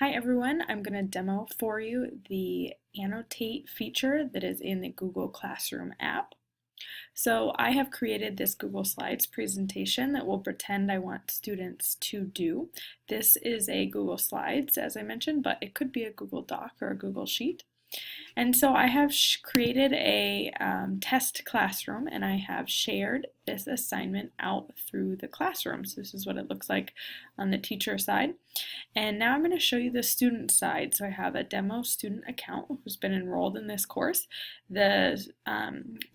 Hi everyone, I'm going to demo for you the Annotate feature that is in the Google Classroom app. So I have created this Google Slides presentation that will pretend I want students to do. This is a Google Slides, as I mentioned, but it could be a Google Doc or a Google Sheet. And so I have created a test classroom, and I have shared this assignment out through the classroom. So this is what it looks like on the teacher side. And now I'm going to show you the student side. So I have a demo student account who's been enrolled in this course. The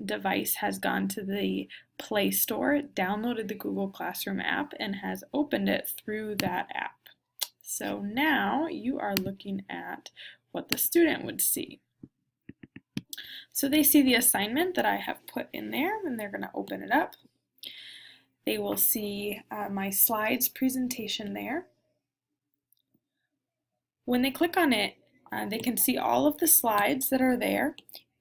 device has gone to the Play Store, downloaded the Google Classroom app, and has opened it through that app. So now you are looking at what the student would see. So they see the assignment that I have put in there, and they're going to open it up. They will see my slides presentation there. When they click on it, they can see all of the slides that are there,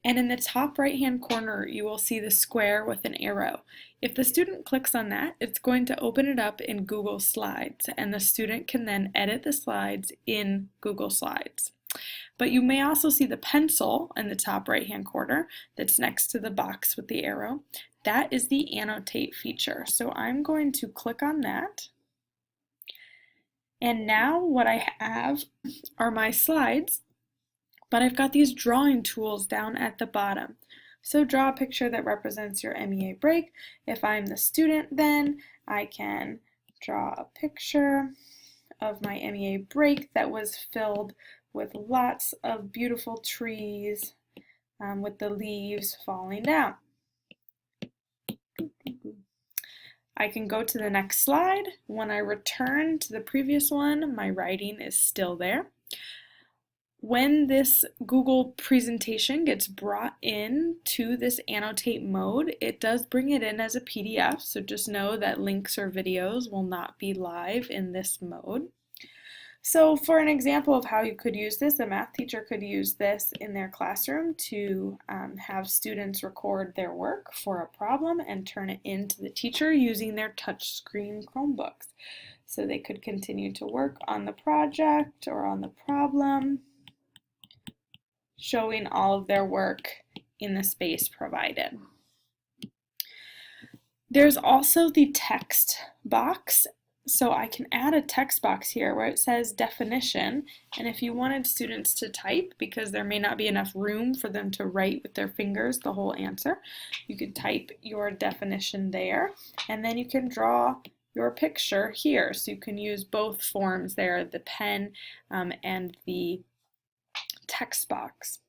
and in the top right hand corner you will see the square with an arrow. If the student clicks on that, it's going to open it up in Google Slides, and the student can then edit the slides in Google Slides. But you may also see the pencil in the top right hand corner that's next to the box with the arrow. That is the Annotate feature. So I'm going to click on that. And now what I have are my slides, but I've got these drawing tools down at the bottom. So draw a picture that represents your MEA break. If I'm the student, then I can draw a picture of my MEA break that was filled with lots of beautiful trees with the leaves falling down. I can go to the next slide. When I return to the previous one, my writing is still there. When this Google presentation gets brought in to this Annotate mode, it does bring it in as a PDF, so just know that links or videos will not be live in this mode. So for an example of how you could use this, a math teacher could use this in their classroom to have students record their work for a problem and turn it in to the teacher using their touchscreen Chromebooks. So they could continue to work on the project or on the problem, showing all of their work in the space provided. There's also the text box. So I can add a text box here where it says definition, and if you wanted students to type, because there may not be enough room for them to write with their fingers the whole answer, you could type your definition there, and then you can draw your picture here. So you can use both forms there, the pen and the text box.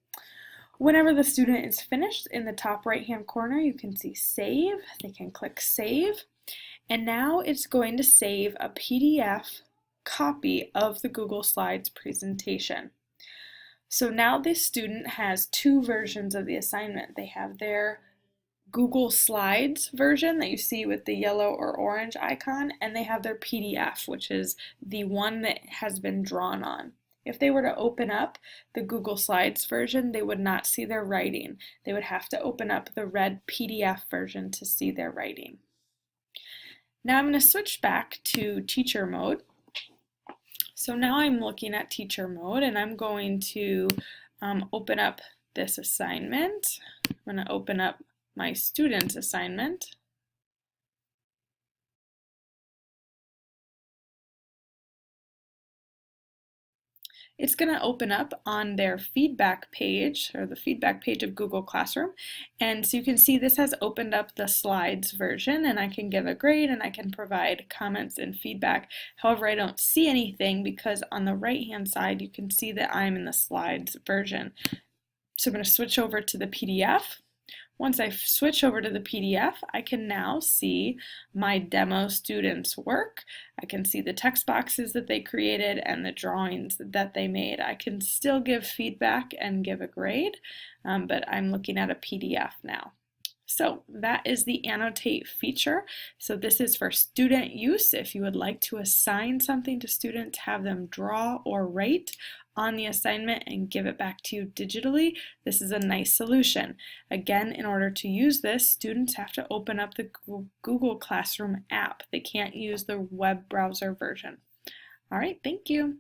Whenever the student is finished, in the top right hand corner you can see save. They can click save. And now it's going to save a PDF copy of the Google Slides presentation. So now this student has two versions of the assignment. They have their Google Slides version that you see with the yellow or orange icon, and they have their PDF, which is the one that has been drawn on. If they were to open up the Google Slides version, they would not see their writing. They would have to open up the red PDF version to see their writing. Now I'm going to switch back to teacher mode. So now I'm looking at teacher mode, and I'm going to open up this assignment. I'm going to open up my student's assignment. It's going to open up on their feedback page, or the feedback page of Google Classroom. And so you can see this has opened up the slides version, and I can give a grade and I can provide comments and feedback. However, I don't see anything because on the right hand side you can see that I'm in the slides version. So I'm going to switch over to the PDF. Once I switch over to the PDF, I can now see my demo students' work. I can see the text boxes that they created and the drawings that they made. I can still give feedback and give a grade, but I'm looking at a PDF now. So that is the Annotate feature. So this is for student use. If you would like to assign something to students, have them draw or write on the assignment and give it back to you digitally, this is a nice solution. Again, in order to use this, students have to open up the Google Classroom app. They can't use the web browser version. All right, thank you.